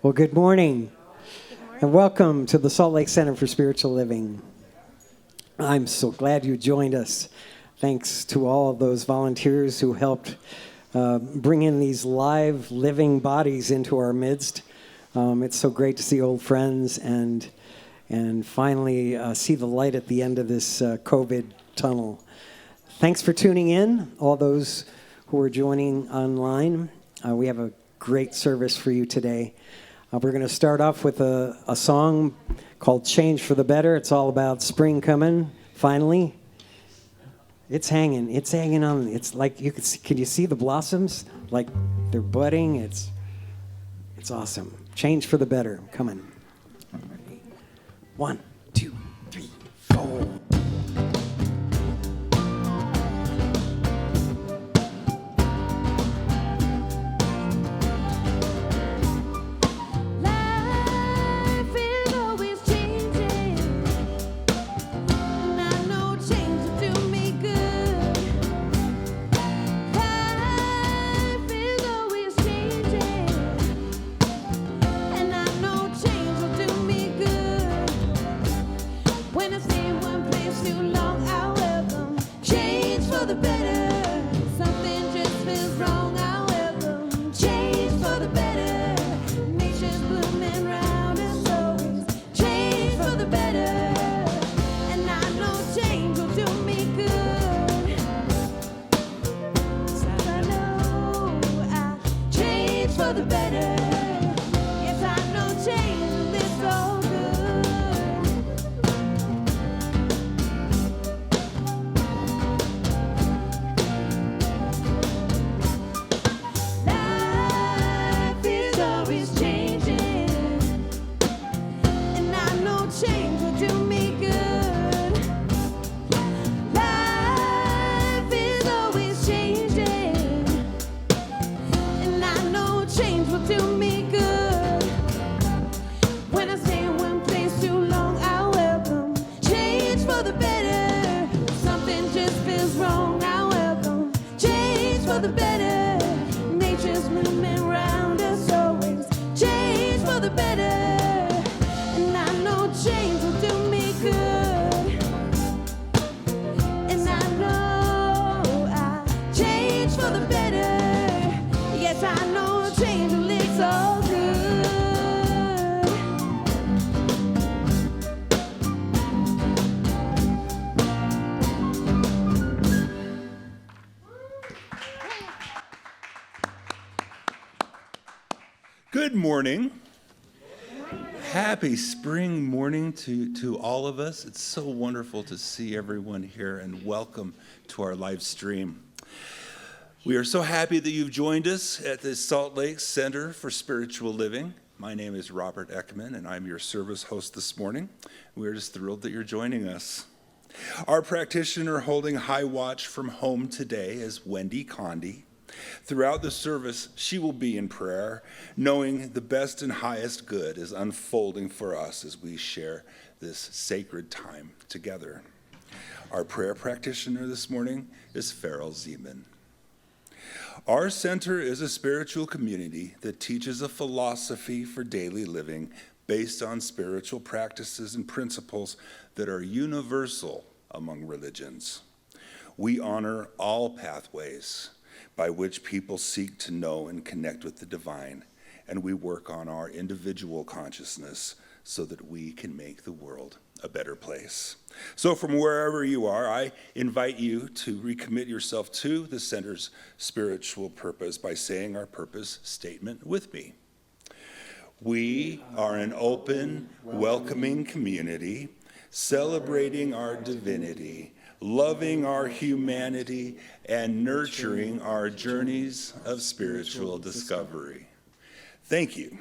Well, good morning, and welcome to the Salt Lake Center for Spiritual Living. I'm so glad you joined us. Thanks to all of those volunteers who helped bring in these live, living bodies into our midst. It's so great to see old friends and finally see the light at the end of this COVID tunnel. Thanks for tuning in, all those who are joining online. We have a great service for you today. We're going to start off with a song called Change for the Better. It's all about spring coming, finally. It's hanging on. It's like you can you see the blossoms? Like they're budding. It's awesome. Change for the better, coming. 1, 2, 3, 4. Good morning. Happy spring morning to all of us. It's so wonderful to see everyone here, and welcome to our live stream. We are so happy that you've joined us at the Salt Lake Center for Spiritual Living. My name is Robert Eckman, and I'm your service host this morning. We're just thrilled that you're joining us. Our practitioner holding high watch from home today is Wendy Condi. Throughout the service, she will be in prayer, knowing the best and highest good is unfolding for us as we share this sacred time together. Our prayer practitioner this morning is Farrell Zeman. Our center is a spiritual community that teaches a philosophy for daily living based on spiritual practices and principles that are universal among religions. We honor all pathways by which people seek to know and connect with the divine, and we work on our individual consciousness so that we can make the world a better place. So from wherever you are, I invite you to recommit yourself to the center's spiritual purpose by saying our purpose statement with me. We are an open, welcoming community, celebrating our divinity, loving our humanity, and nurturing our journeys of spiritual discovery. Thank you.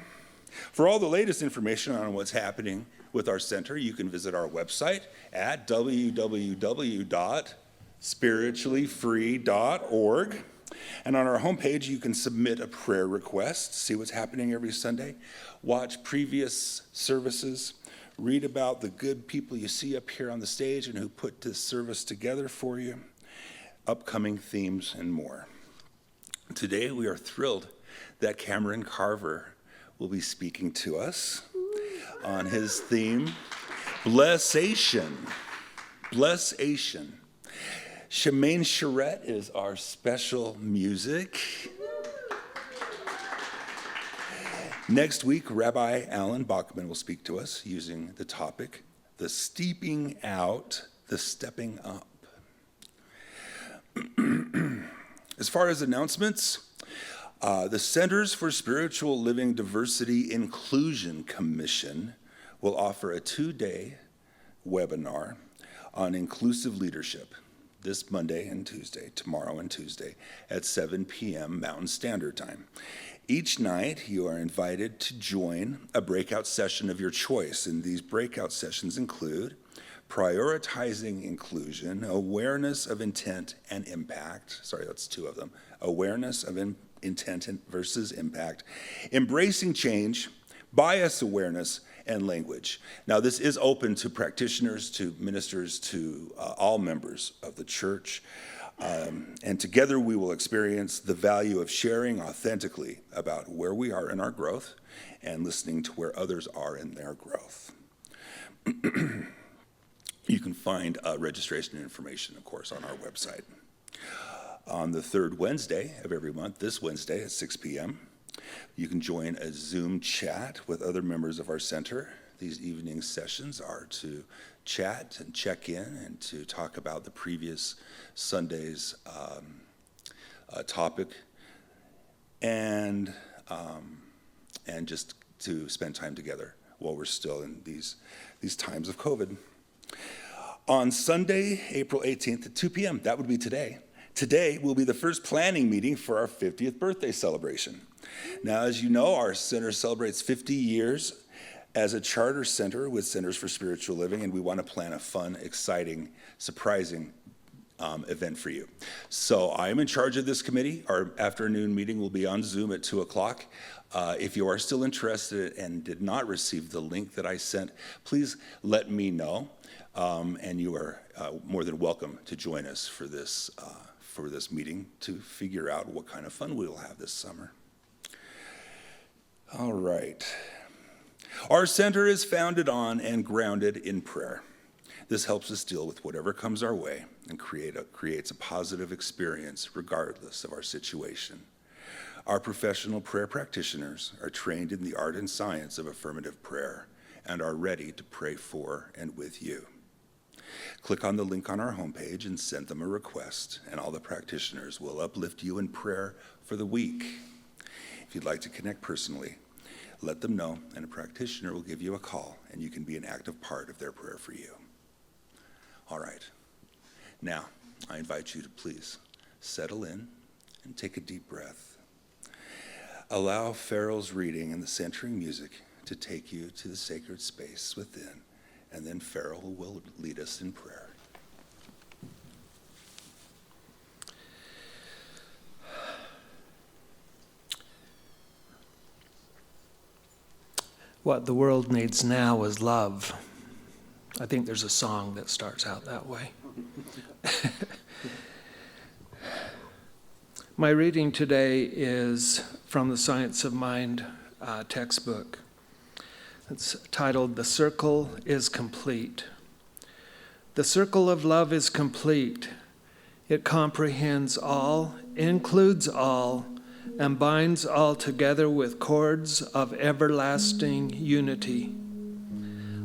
For all the latest information on what's happening with our center, you can visit our website at www.spirituallyfree.org. And on our homepage, you can submit a prayer request, see what's happening every Sunday, watch previous services, read about the good people you see up here on the stage and who put this service together for you, upcoming themes, and more. Today, we are thrilled that Kamrin Carver will be speaking to us on his theme, Bless-itation. Bless-itation. Shemaine Charette is our special music. Next week, Rabbi Alan Bachman will speak to us using the topic, the steeping out, the stepping up. As far as announcements, the Centers for Spiritual Living Diversity Inclusion Commission will offer a 2-day webinar on inclusive leadership this Monday and Tuesday, tomorrow and Tuesday, at 7 p.m. Mountain Standard Time. Each night, you are invited to join a breakout session of your choice, and these breakout sessions include prioritizing inclusion, awareness of intent and impact. Sorry, that's 2 of them. Awareness of intent versus impact, embracing change, bias awareness, and language. Now, this is open to practitioners, to ministers, to all members of the church. And together we will experience the value of sharing authentically about where we are in our growth and listening to where others are in their growth. You can find registration information, of course, on our website. On the 3rd Wednesday of every month, this Wednesday at 6 p.m., you can join a Zoom chat with other members of our center. These evening sessions are to chat and check in and to talk about the previous Sunday's topic and just to spend time together while we're still in these times of COVID. On Sunday, April 18th at 2 p.m., that would be today. Today will be the first planning meeting for our 50th birthday celebration. Now, as you know, our center celebrates 50 years as a charter center with Centers for Spiritual Living, and we want to plan a fun, exciting, surprising event for you. So I am in charge of this committee. Our afternoon meeting will be on Zoom at 2 o'clock. If you are still interested and did not receive the link that I sent, please let me know, and you are more than welcome to join us for this meeting to figure out what kind of fun we will have this summer. All right. Our center is founded on and grounded in prayer. This helps us deal with whatever comes our way and creates a positive experience regardless of our situation. Our professional prayer practitioners are trained in the art and science of affirmative prayer and are ready to pray for and with you. Click on the link on our homepage and send them a request, and all the practitioners will uplift you in prayer for the week. If you'd like to connect personally, let them know, and a practitioner will give you a call, and you can be an active part of their prayer for you. All right. Now, I invite you to please settle in and take a deep breath. Allow Farrell's reading and the centering music to take you to the sacred space within, and then Farrell will lead us in prayer. What the world needs now is love. I think there's a song that starts out that way. My reading today is from the Science of Mind textbook. It's titled, "The Circle is Complete." The circle of love is complete. It comprehends all, includes all, and binds all together with cords of everlasting unity.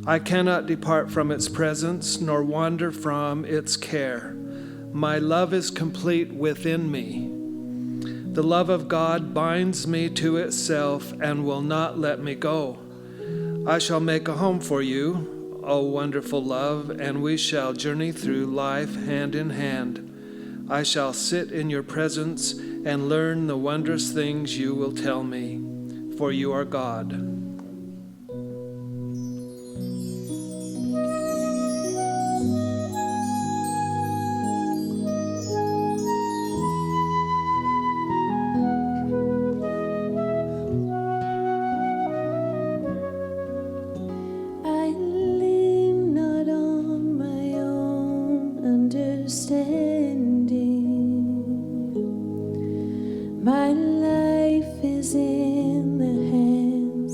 I cannot depart from its presence, nor wander from its care. My love is complete within me. The love of God binds me to itself and will not let me go. I shall make a home for you, O wonderful love, and we shall journey through life hand in hand. I shall sit in your presence and learn the wondrous things you will tell me, for you are God. My life is in the hands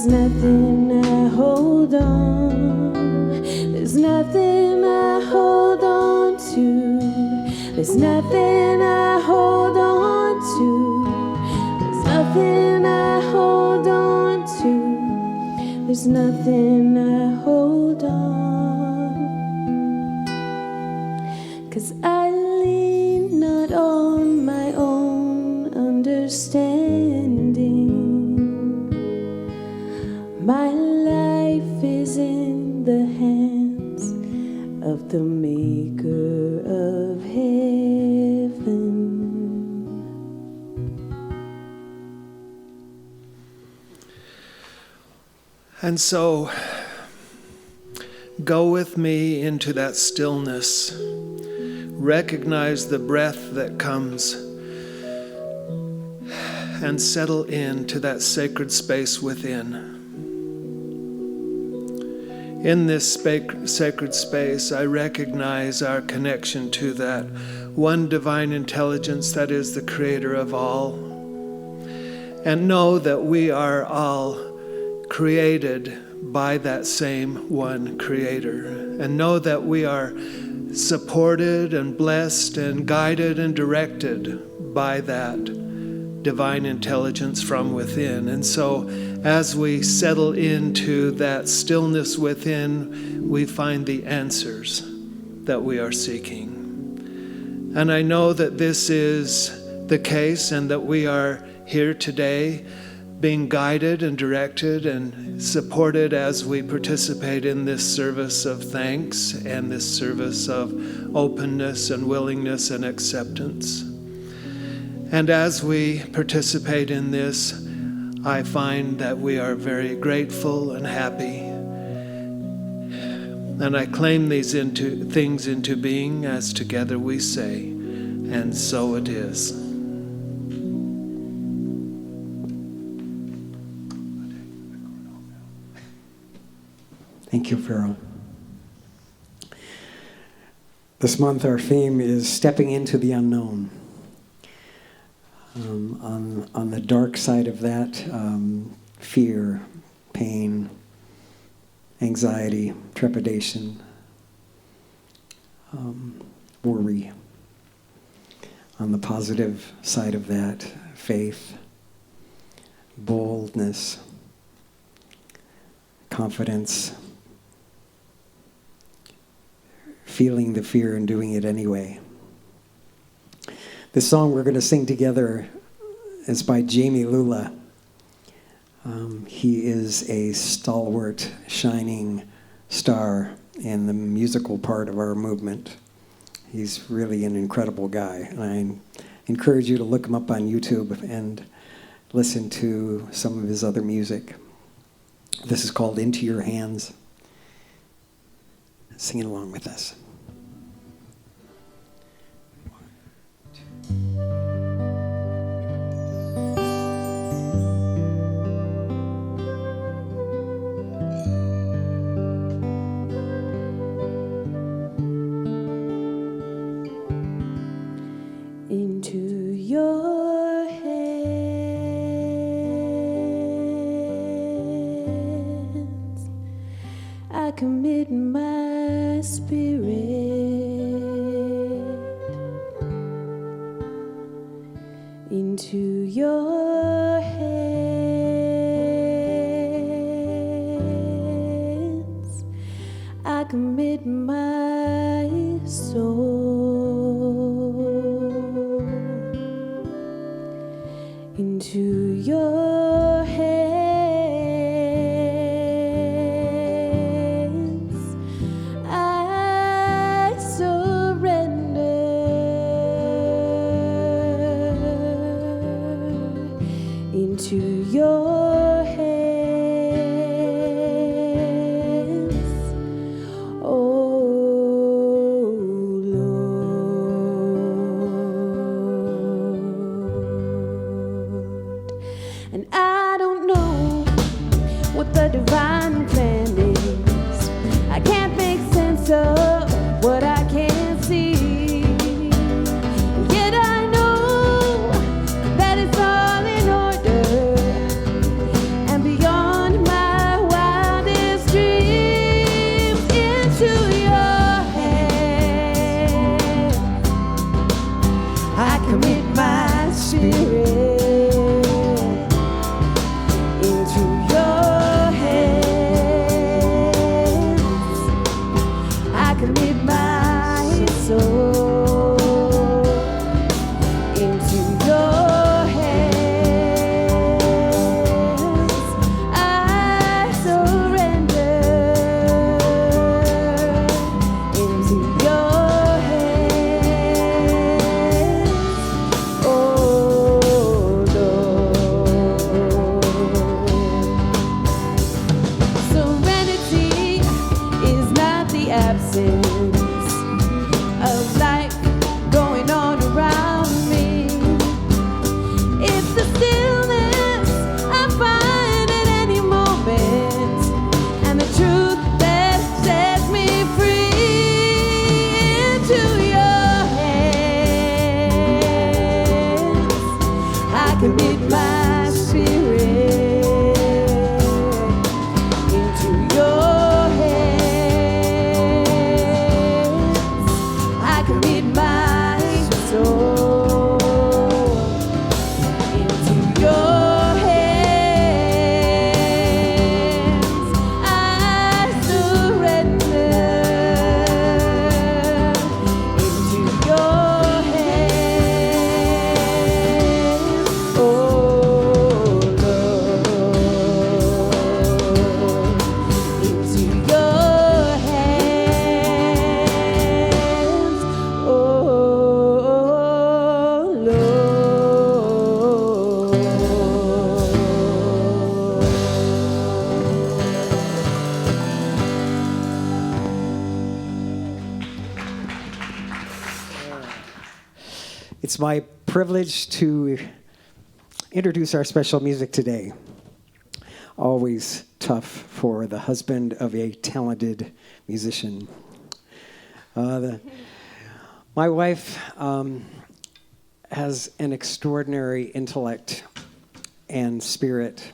There's nothing I hold on. There's nothing I hold on to. There's nothing I hold on to. There's nothing I hold on to. There's nothing I hold on. 'Cause I lean not on my own understanding. My life is in the hands of the Maker of heaven. And so, go with me into that stillness. Recognize the breath that comes and settle into that sacred space within. In this sacred space, I recognize our connection to that one divine intelligence that is the creator of all. And know that we are all created by that same one creator. And know that we are supported and blessed and guided and directed by that divine intelligence from within. And so as we settle into that stillness within, we find the answers that we are seeking. And I know that this is the case and that we are here today being guided and directed and supported as we participate in this service of thanks and this service of openness and willingness and acceptance. And as we participate in this, I find that we are very grateful and happy. And I claim these things into being as together we say, and so it is. Thank you, Farrell. This month our theme is stepping into the unknown. On the dark side of that, fear, pain, anxiety, trepidation, worry. On the positive side of that, faith, boldness, confidence, feeling the fear and doing it anyway. The song we're going to sing together is by Jamie Lula. He is a stalwart, shining star in the musical part of our movement. He's really an incredible guy. And I encourage you to look him up on YouTube and listen to some of his other music. This is called Into Your Hands. Sing it along with us. Into your hands I commit my spirit. It's my privilege to introduce our special music today. Always tough for the husband of a talented musician. My wife has an extraordinary intellect and spirit.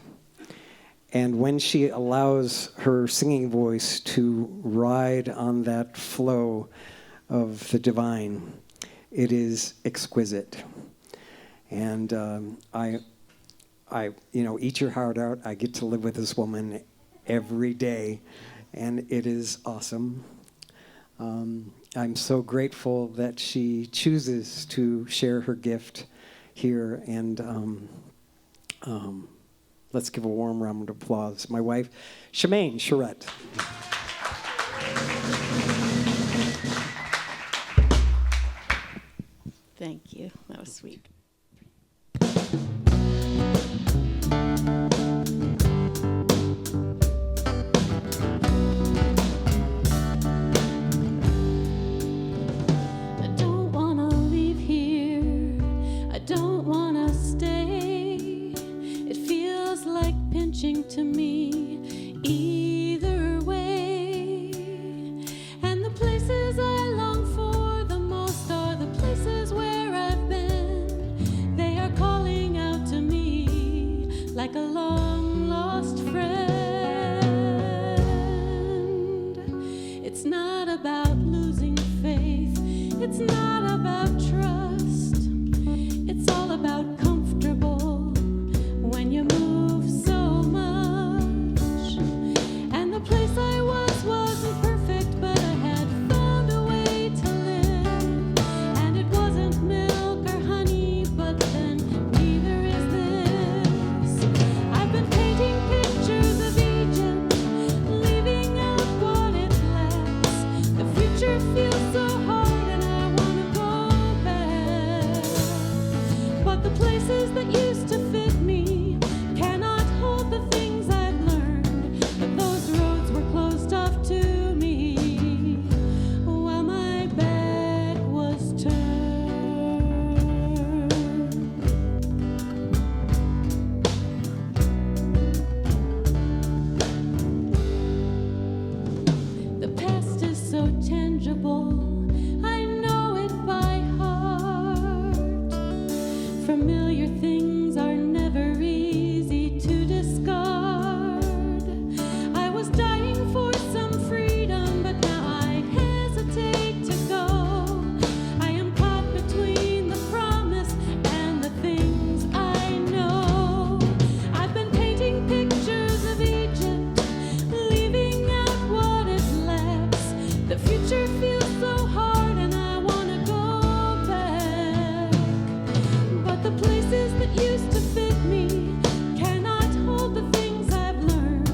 And when she allows her singing voice to ride on that flow of the divine, it is exquisite. And I eat your heart out. I get to live with this woman every day, and it is awesome. I'm so grateful that she chooses to share her gift here, and let's give a warm round of applause. My wife, Shemaine Charette. Thank you. That was sweet. I don't want to leave here. I don't want to stay. It feels like pinching to me either way. And the places I long for the most are the places where I've been. They are calling out to me like a long lost friend. It's not about losing faith. It's not about trust. It's all about comfortable when you move so much. And the place I was wasn't perfect, but I had found a way to live. And it wasn't milk or honey, but then neither is this. I've been painting pictures of Egypt, leaving out what it lacks. The future feels so hard and I want to go back. But the places that used to fit me cannot hold the things I've learned. But those roads were closed off to me while my back was turned. The past is so tangible, I know it by heart. Familiar things are never easy to discard. I was dying for some freedom, but now I hesitate to go. I am caught between the promise and the things I know. I've been painting pictures of Egypt, leaving out what it lacks. The future feels so hard and I want to go back. But the places that used to fit me cannot hold the things I've learned.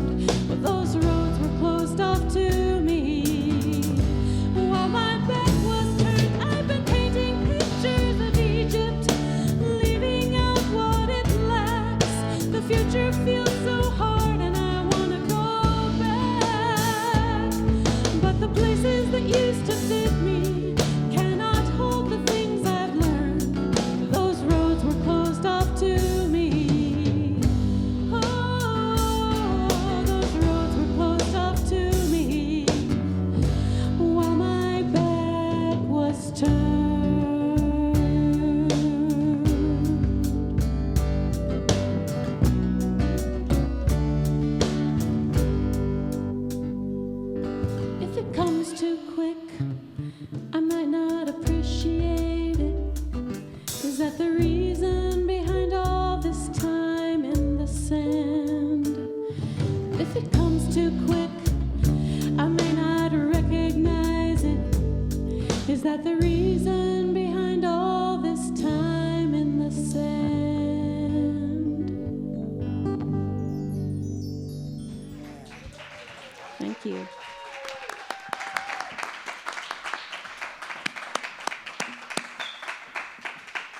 But those roads were closed off to me while my back was turned. I've been painting pictures of Egypt, leaving out what it lacks. The future feels so hard and I want to go back. But the places that used to fit me cannot hold the things I've learned. Those roads were closed off to me. Oh, those roads were closed off to me while my back was turned. If it comes too quick, I might not appreciate it. Is that the reason behind all this time in the sand? If it comes too quick, I may not recognize it. Is that the reason behind all this time in the sand? Thank you.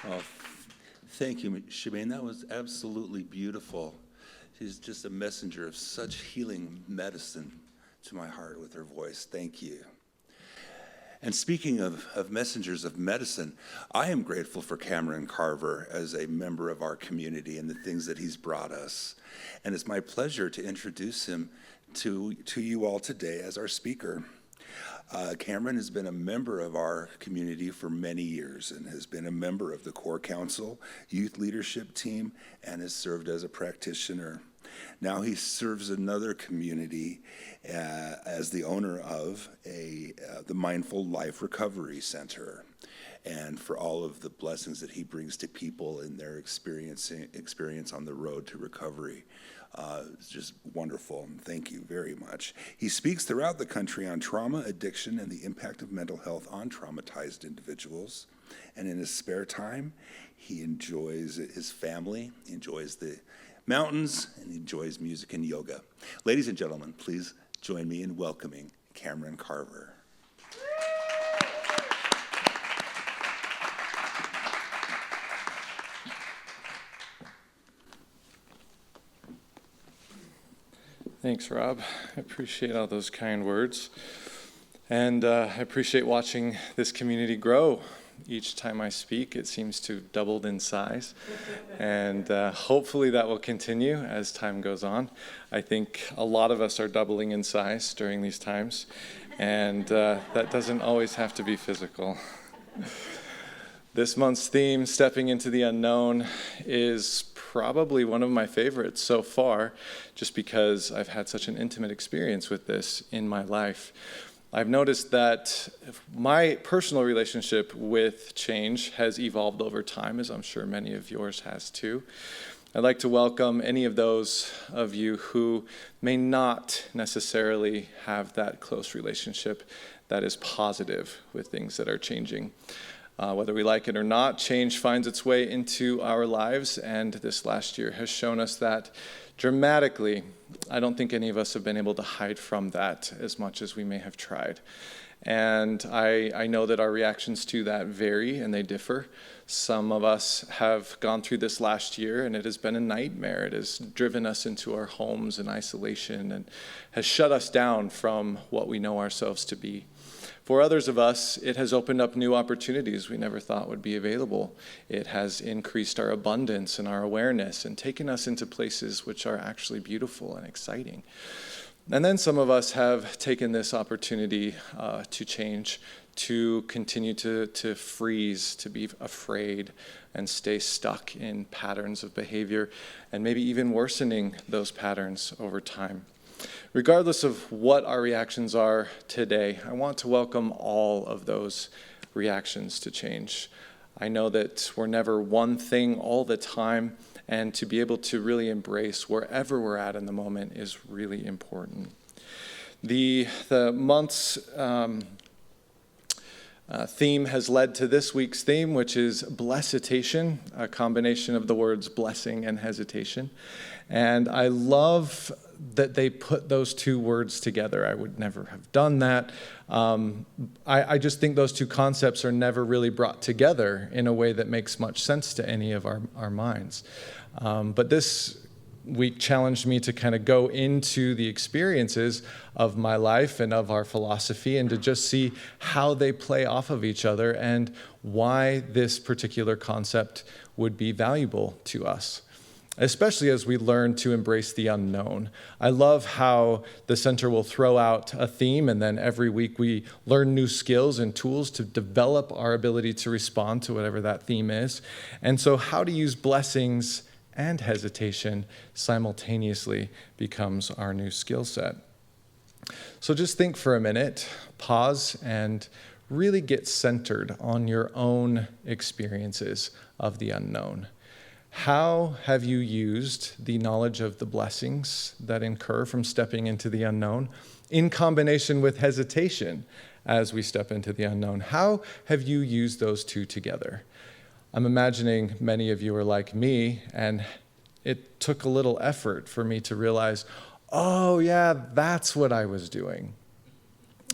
Oh, thank you, Shemaine. That was absolutely beautiful. She's just a messenger of such healing medicine to my heart with her voice. Thank you. And speaking of messengers of medicine, I am grateful for Kamrin Carver as a member of our community and the things that he's brought us. And it's my pleasure to introduce him to you all today as our speaker. Kamrin has been a member of our community for many years and has been a member of the Core Council, youth leadership team, and has served as a practitioner. Now he serves another community as the owner of the Mindful Life Recovery Center, and for all of the blessings that he brings to people in their experience on the road to recovery. It's just wonderful. Thank you very much. He speaks throughout the country on trauma, addiction, and the impact of mental health on traumatized individuals. And in his spare time, he enjoys his family, he enjoys the mountains, and he enjoys music and yoga. Ladies and gentlemen, please join me in welcoming Kamrin Carver. Thanks, Rob. I appreciate all those kind words. And I appreciate watching this community grow. Each time I speak, it seems to have doubled in size. And hopefully that will continue as time goes on. I think a lot of us are doubling in size during these times. And that doesn't always have to be physical. This month's theme, Stepping into the Unknown, is probably one of my favorites so far, just because I've had such an intimate experience with this in my life. I've noticed that my personal relationship with change has evolved over time, as I'm sure many of yours has too. I'd like to welcome any of those of you who may not necessarily have that close relationship that is positive with things that are changing. Whether we like it or not, change finds its way into our lives, and this last year has shown us that dramatically. I don't think any of us have been able to hide from that as much as we may have tried. And I know that our reactions to that vary and they differ. Some of us have gone through this last year and it has been a nightmare. It has driven us into our homes in isolation and has shut us down from what we know ourselves to be. For others of us, it has opened up new opportunities we never thought would be available. It has increased our abundance and our awareness and taken us into places which are actually beautiful and exciting. And then some of us have taken this opportunity to change, to continue to freeze, to be afraid, and stay stuck in patterns of behavior, and maybe even worsening those patterns over time. Regardless of what our reactions are today, I want to welcome all of those reactions to change. I know that we're never one thing all the time, and to be able to really embrace wherever we're at in the moment is really important. The month's theme has led to this week's theme, which is Bless-itation, a combination of the words blessing and hesitation. And I love that they put those two words together. I would never have done that. I just think those two concepts are never really brought together in a way that makes much sense to any of our minds. But this week challenged me to kind of go into the experiences of my life and of our philosophy and to just see how they play off of each other and why this particular concept would be valuable to us, especially as we learn to embrace the unknown. I love how the center will throw out a theme, and then every week we learn new skills and tools to develop our ability to respond to whatever that theme is. And so how to use blessings and hesitation simultaneously becomes our new skill set. So just think for a minute, pause, and really get centered on your own experiences of the unknown. How have you used the knowledge of the blessings that incur from stepping into the unknown in combination with hesitation as we step into the unknown? How have you used those two together? I'm imagining many of you are like me, and it took a little effort for me to realize, oh yeah, that's what I was doing.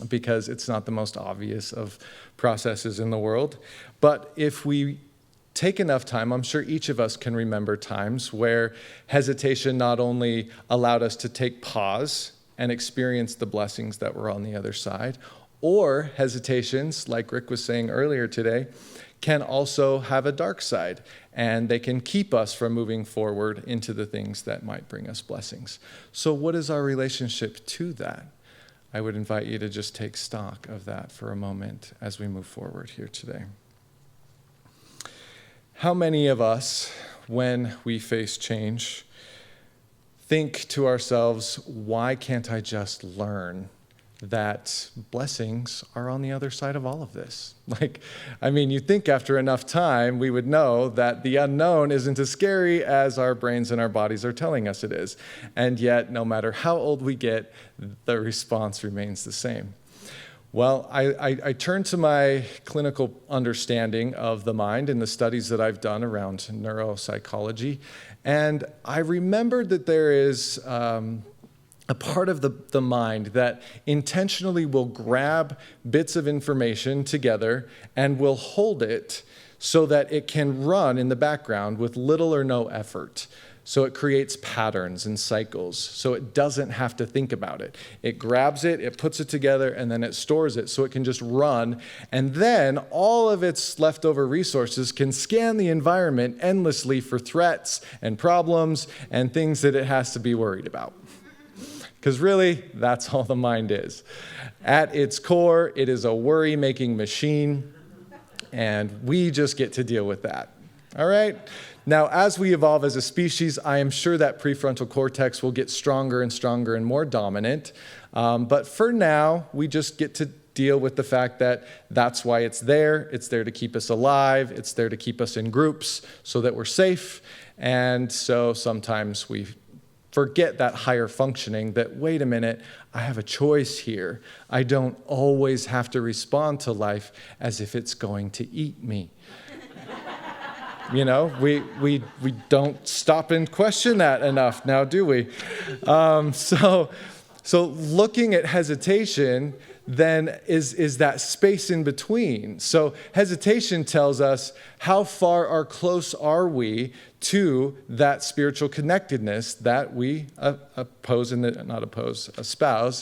Because it's not the most obvious of processes in the world. But if we take enough time, I'm sure each of us can remember times where hesitation not only allowed us to take pause and experience the blessings that were on the other side, Or hesitations, like Rick was saying earlier today, can also have a dark side, and they can keep us from moving forward into the things that might bring us blessings. So what is our relationship to that? I would invite you to just take stock of that for a moment as we move forward here today. How many of us, when we face change, think to ourselves, why can't I just learn that blessings are on the other side of all of this? You'd think after enough time, we would know that the unknown isn't as scary as our brains and our bodies are telling us it is. And yet, no matter how old we get, the response remains the same. Well, I turn to my clinical understanding of the mind and the studies that I've done around neuropsychology, and I remembered that there is a part of the mind that intentionally will grab bits of information together and will hold it so that it can run in the background with little or no effort. So it creates patterns and cycles, so it doesn't have to think about it. It grabs it, it puts it together, and then it stores it so it can just run. And then all of its leftover resources can scan the environment endlessly for threats and problems and things that it has to be worried about. Because really, that's all the mind is. At its core, it is a worry-making machine, and we just get to deal with that. All right? Now, as we evolve as a species, I am sure that prefrontal cortex will get stronger and stronger and more dominant. But for now, we just get to deal with the fact that that's why it's there. It's there to keep us alive. It's there to keep us in groups so that we're safe. And so sometimes we forget that higher functioning, that, wait a minute, I have a choice here. I don't always have to respond to life as if it's going to eat me. We don't stop and question that enough now, do we? So looking at hesitation then is that space in between. So hesitation tells us how far or close are we to that spiritual connectedness that we espouse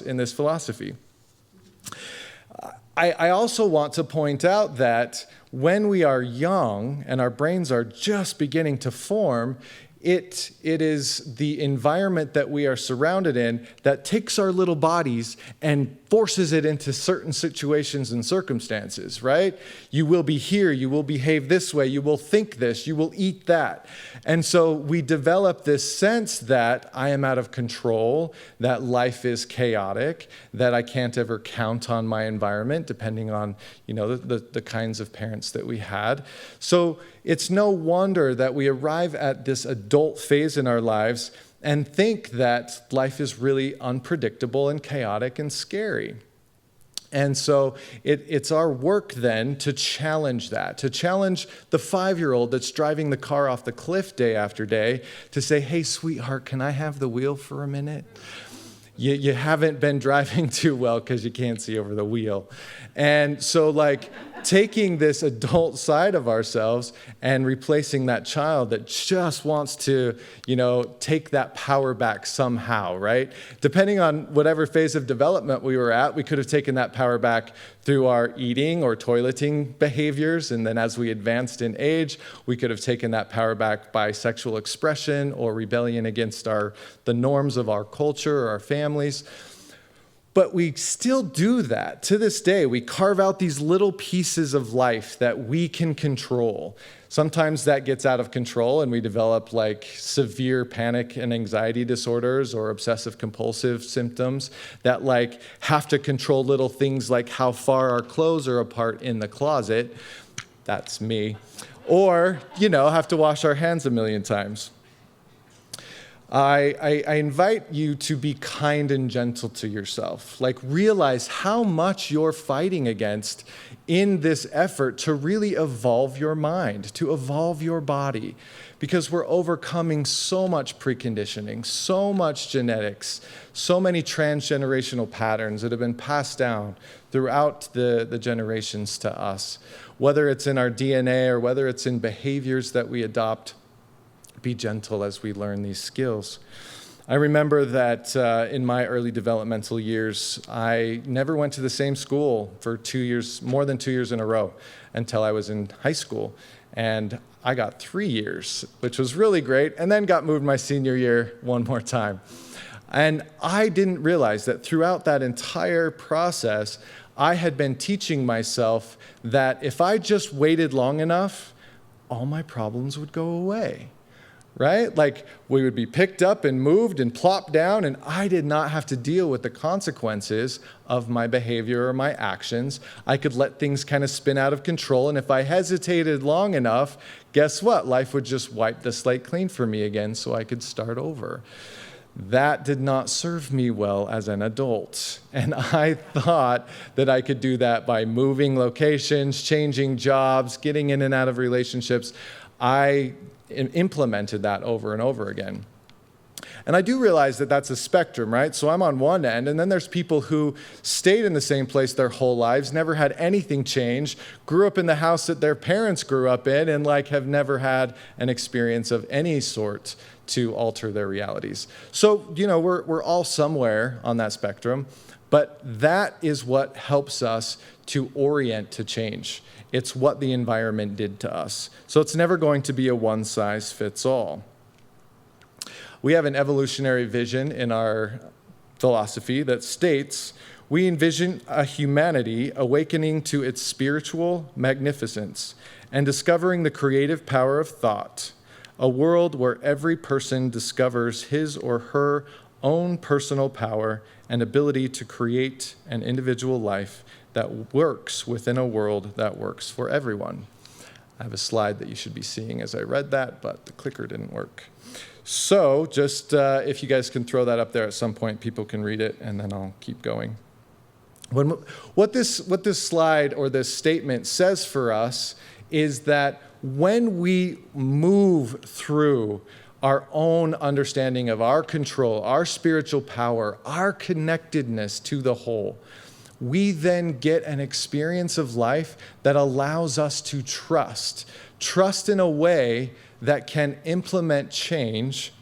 in this philosophy. I also want to point out that when we are young and our brains are just beginning to form, it is the environment that we are surrounded in that takes our little bodies and forces it into certain situations and circumstances, right? You will be here, you will behave this way, you will think this, you will eat that. And so we develop this sense that I am out of control, that life is chaotic, that I can't ever count on my environment, depending on, the kinds of parents that we had. So it's no wonder that we arrive at this adult phase in our lives and think that life is really unpredictable and chaotic and scary. And so it's our work then to challenge that, to challenge the 5-year-old that's driving the car off the cliff day after day to say, hey, sweetheart, can I have the wheel for a minute? You haven't been driving too well because you can't see over the wheel. And so taking this adult side of ourselves and replacing that child that just wants to, take that power back somehow, right? Depending on whatever phase of development we were at, we could have taken that power back through our eating or toileting behaviors. And then as we advanced in age, we could have taken that power back by sexual expression or rebellion against the norms of our culture or our families. But we still do that. To this day, we carve out these little pieces of life that we can control. Sometimes that gets out of control and we develop severe panic and anxiety disorders or obsessive compulsive symptoms that have to control little things like how far our clothes are apart in the closet. That's me. Or, have to wash our hands a million times. I invite you to be kind and gentle to yourself. Realize how much you're fighting against in this effort to really evolve your mind, to evolve your body. Because we're overcoming so much preconditioning, so much genetics, so many transgenerational patterns that have been passed down throughout the generations to us. Whether it's in our DNA or whether it's in behaviors that we adopt, be gentle as we learn these skills. I remember that in my early developmental years, I never went to the same school for 2 years, more than 2 years in a row, until I was in high school. And I got 3 years, which was really great, and then got moved my senior year one more time. And I didn't realize that throughout that entire process, I had been teaching myself that if I just waited long enough, all my problems would go away, right? Like we would be picked up and moved and plopped down, and I did not have to deal with the consequences of my behavior or my actions. I could let things kind of spin out of control, and if I hesitated long enough, guess what? Life would just wipe the slate clean for me again so I could start over. That did not serve me well as an adult. And I thought that I could do that by moving locations, changing jobs, getting in and out of relationships. I implemented that over and over again. And I do realize that that's a spectrum, right? So I'm on one end, and then there's people who stayed in the same place their whole lives, never had anything change, grew up in the house that their parents grew up in, and have never had an experience of any sort to alter their realities. So, we're all somewhere on that spectrum, but that is what helps us to orient to change. It's what the environment did to us. So it's never going to be a one-size-fits-all. We have an evolutionary vision in our philosophy that states, we envision a humanity awakening to its spiritual magnificence and discovering the creative power of thought, a world where every person discovers his or her own personal power and ability to create an individual life that works within a world that works for everyone. I have a slide that you should be seeing as I read that, but the clicker didn't work. So just if you guys can throw that up there at some point, people can read it, and then I'll keep going. What this slide or this statement says for us is that when we move through our own understanding of our control, our spiritual power, our connectedness to the whole, we then get an experience of life that allows us to trust in a way that can implement change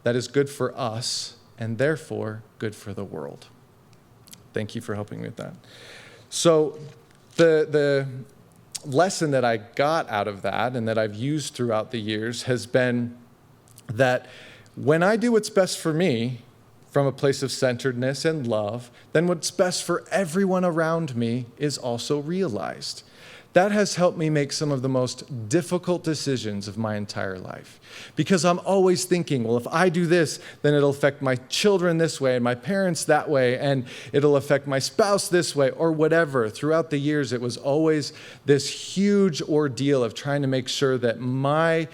that is good for us and therefore good for the world. Thank you for helping me with that. So the lesson that I got out of that and that I've used throughout the years has been that when I do what's best for me from a place of centeredness and love, then what's best for everyone around me is also realized. That has helped me make some of the most difficult decisions of my entire life. Because I'm always thinking, well, if I do this, then it'll affect my children this way and my parents that way, and it'll affect my spouse this way, or whatever. Throughout the years, it was always this huge ordeal of trying to make sure that my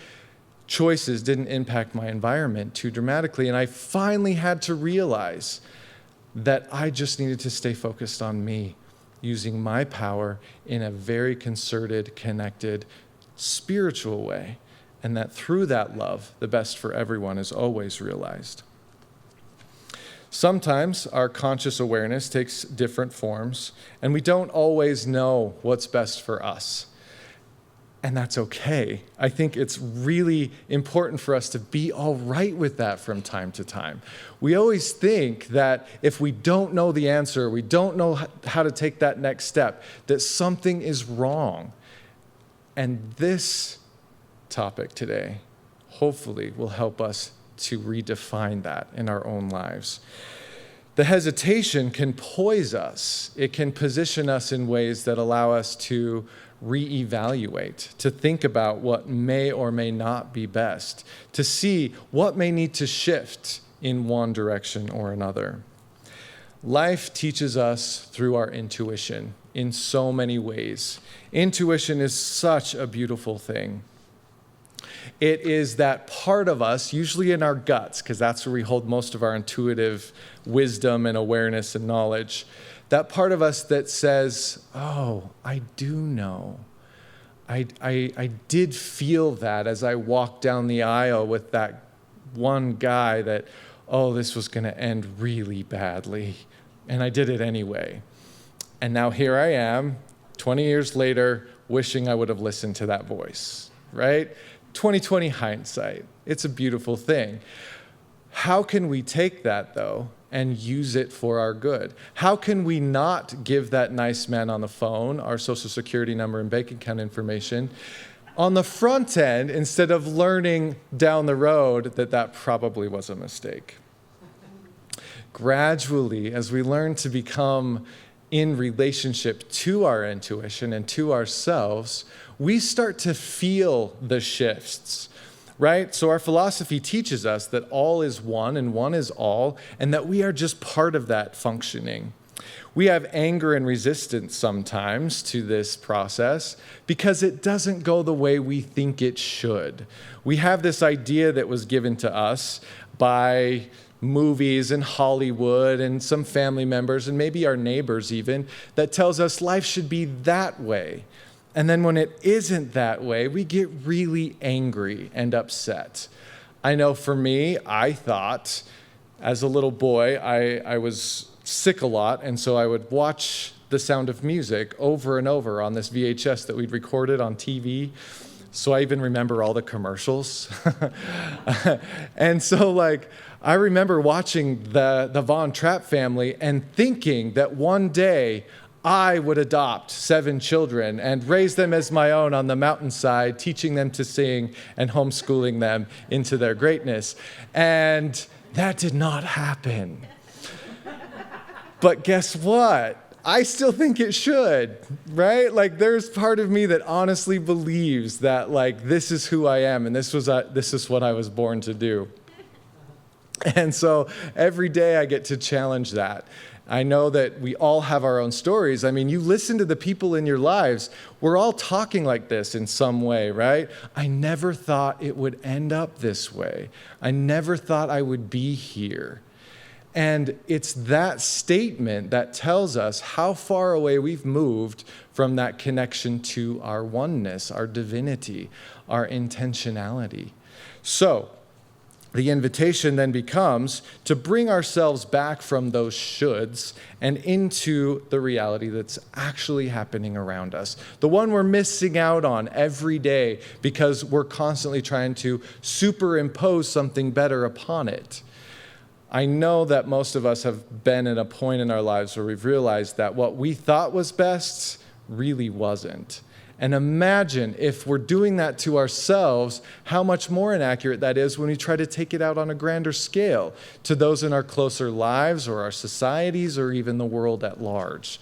choices didn't impact my environment too dramatically. And I finally had to realize that I just needed to stay focused on me, using my power in a very concerted, connected, spiritual way, and that through that love, the best for everyone is always realized. Sometimes our conscious awareness takes different forms, and we don't always know what's best for us. And that's okay. I think it's really important for us to be all right with that from time to time. We always think that if we don't know the answer, we don't know how to take that next step, that something is wrong. And this topic today, hopefully, will help us to redefine that in our own lives. The hesitation can poise us. It can position us in ways that allow us to reevaluate, to think about what may or may not be best, to see what may need to shift in one direction or another. Life teaches us through our intuition in so many ways. Intuition is such a beautiful thing. It is that part of us, usually in our guts, because that's where we hold most of our intuitive wisdom and awareness and knowledge, that part of us that says, oh, I do know. I did feel that as I walked down the aisle with that one guy that, oh, this was going to end really badly. And I did it anyway. And now here I am, 20 years later, wishing I would have listened to that voice, right? 20/20 hindsight. It's a beautiful thing. How can we take that, though, and use it for our good? How can we not give that nice man on the phone our social security number and bank account information on the front end instead of learning down the road that that probably was a mistake? Gradually, as we learn to become in relationship to our intuition and to ourselves, we start to feel the shifts, right? So our philosophy teaches us that all is one and one is all, and that we are just part of that functioning. We have anger and resistance sometimes to this process because it doesn't go the way we think it should. We have this idea that was given to us by movies and Hollywood and some family members and maybe our neighbors even, that tells us life should be that way. And then when it isn't that way, we get really angry and upset. I know for me, I thought as a little boy, I was sick a lot, and so I would watch The Sound of Music over and over on this VHS that we'd recorded on TV. So I even remember all the commercials. And so I remember watching the Von Trapp family and thinking that one day I would adopt 7 children and raise them as my own on the mountainside, teaching them to sing and homeschooling them into their greatness. And that did not happen. But guess what? I still think it should, right? There's part of me that honestly believes that this is who I am and this is what I was born to do. And so every day I get to challenge that. I know that we all have our own stories. I mean, you listen to the people in your lives, we're all talking like this in some way, right? I never thought it would end up this way. I never thought I would be here. And it's that statement that tells us how far away we've moved from that connection to our oneness, our divinity, our intentionality. So the invitation then becomes to bring ourselves back from those shoulds and into the reality that's actually happening around us. The one we're missing out on every day because we're constantly trying to superimpose something better upon it. I know that most of us have been at a point in our lives where we've realized that what we thought was best really wasn't. And imagine if we're doing that to ourselves, how much more inaccurate that is when we try to take it out on a grander scale to those in our closer lives or our societies or even the world at large.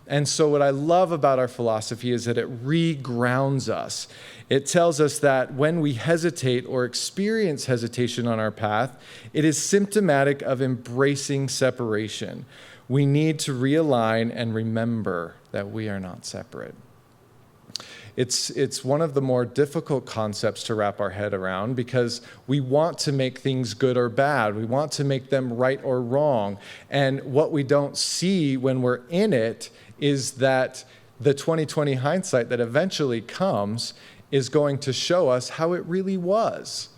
And so what I love about our philosophy is that it re-grounds us. It tells us that when we hesitate or experience hesitation on our path, it is symptomatic of embracing separation. We need to realign and remember that we are not separate. It's one of the more difficult concepts to wrap our head around because we want to make things good or bad. We want to make them right or wrong. And what we don't see when we're in it is that the 20/20 hindsight that eventually comes is going to show us how it really was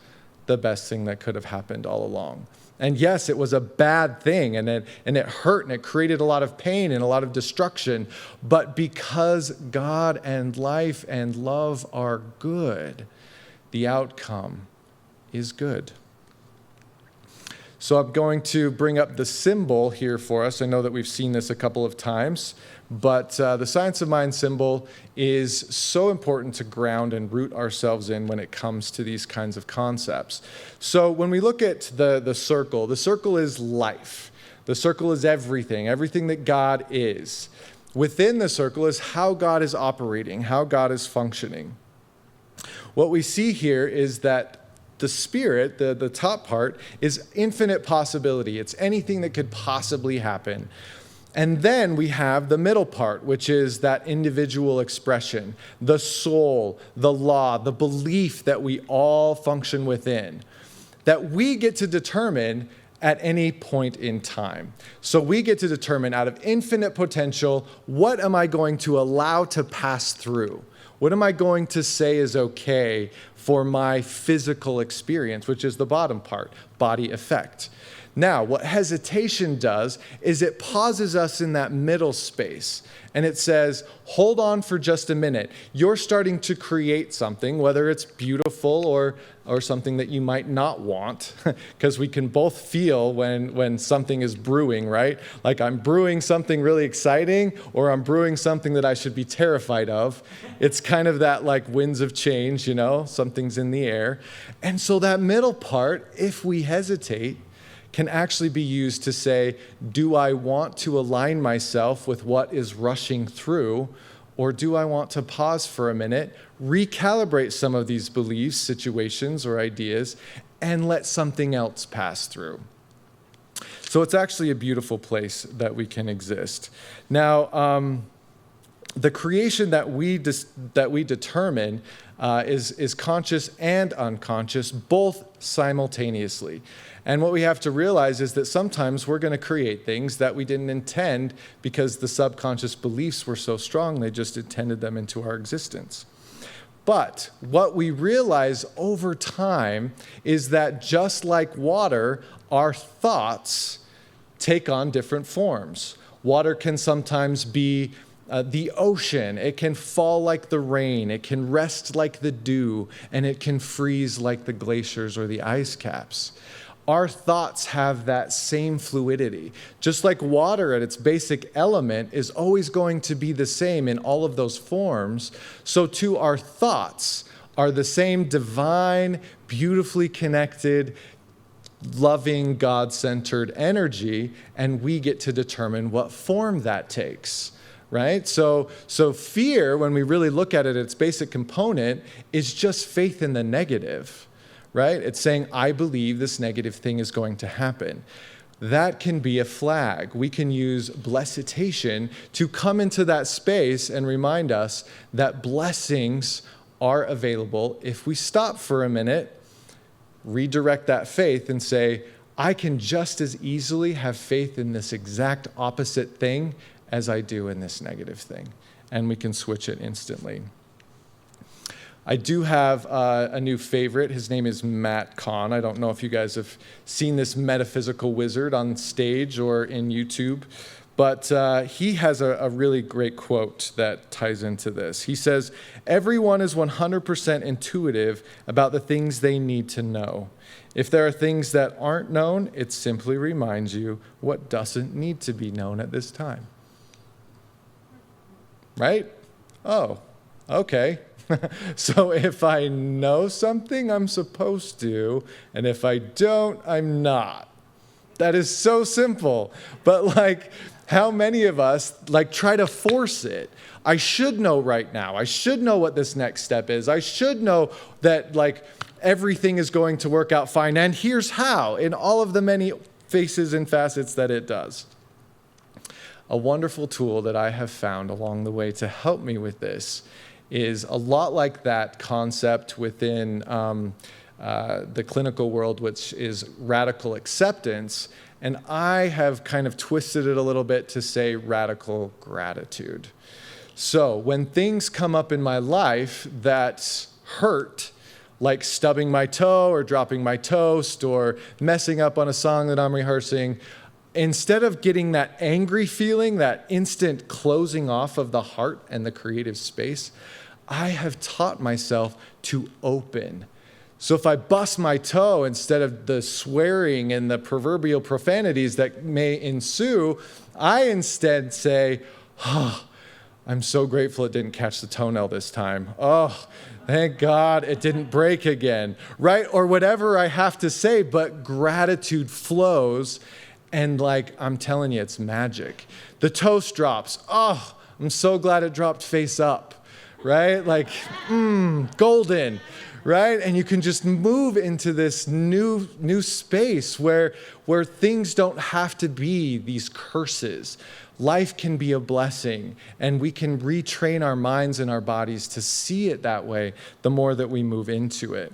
the best thing that could have happened all along. And yes, it was a bad thing, and it hurt, and it created a lot of pain and a lot of destruction. But because God and life and love are good, the outcome is good. So I'm going to bring up the symbol here for us. I know that we've seen this a couple of times, but the Science of Mind symbol is so important to ground and root ourselves in when it comes to these kinds of concepts. So when we look at the circle is life. The circle is everything that God is. Within the circle is how God is operating, how God is functioning. What we see here is that the spirit, the top part, is infinite possibility. It's anything that could possibly happen. And then we have the middle part, which is that individual expression, the soul, the law, the belief that we all function within, that we get to determine at any point in time. So we get to determine out of infinite potential, what am I going to allow to pass through? What am I going to say is okay for my physical experience, which is the bottom part, body effect? Now, what hesitation does is it pauses us in that middle space. And it says, hold on for just a minute. You're starting to create something, whether it's beautiful or something that you might not want, because we can both feel when something is brewing, right? Like I'm brewing something really exciting, or I'm brewing something that I should be terrified of. It's kind of that like winds of change, something's in the air. And so that middle part, if we hesitate, can actually be used to say, do I want to align myself with what is rushing through, or do I want to pause for a minute, recalibrate some of these beliefs, situations, or ideas, and let something else pass through? So it's actually a beautiful place that we can exist. Now, the creation that we determine is conscious and unconscious, both simultaneously. And what we have to realize is that sometimes we're going to create things that we didn't intend because the subconscious beliefs were so strong, they just intended them into our existence. But what we realize over time is that just like water, our thoughts take on different forms. Water can sometimes be the ocean. It can fall like the rain. It can rest like the dew. And it can freeze like the glaciers or the ice caps. Our thoughts have that same fluidity. Just like water at its basic element is always going to be the same in all of those forms, so too our thoughts are the same divine, beautifully connected, loving, God-centered energy, and we get to determine what form that takes. Right? So fear, when we really look at it, its basic component is just faith in the negative. Right? It's saying, I believe this negative thing is going to happen. That can be a flag. We can use Bless-itation to come into that space and remind us that blessings are available if we stop for a minute, redirect that faith and say, I can just as easily have faith in this exact opposite thing as I do in this negative thing. And we can switch it instantly. I do have a new favorite. His name is Matt Kahn. I don't know if you guys have seen this metaphysical wizard on stage or in YouTube, but he has a really great quote that ties into this. He says, everyone is 100% intuitive about the things they need to know. If there are things that aren't known, it simply reminds you what doesn't need to be known at this time. Right? Oh, okay. So if I know something, I'm supposed to, and if I don't, I'm not. That is so simple. But how many of us try to force it? I should know right now. I should know what this next step is. I should know that everything is going to work out fine, and here's how, in all of the many faces and facets that it does. A wonderful tool that I have found along the way to help me with this is a lot like that concept within the clinical world, which is radical acceptance. And I have kind of twisted it a little bit to say radical gratitude. So when things come up in my life that hurt, like stubbing my toe or dropping my toast or messing up on a song that I'm rehearsing, instead of getting that angry feeling, that instant closing off of the heart and the creative space, I have taught myself to open. So if I bust my toe, instead of the swearing and the proverbial profanities that may ensue, I instead say, oh, I'm so grateful it didn't catch the toenail this time. Oh, thank God it didn't break again, right? Or whatever I have to say, but gratitude flows. And I'm telling you, it's magic. The toast drops. Oh, I'm so glad it dropped face up. Right? Golden, right? And you can just move into this new space where things don't have to be these curses. Life can be a blessing, and we can retrain our minds and our bodies to see it that way the more that we move into it.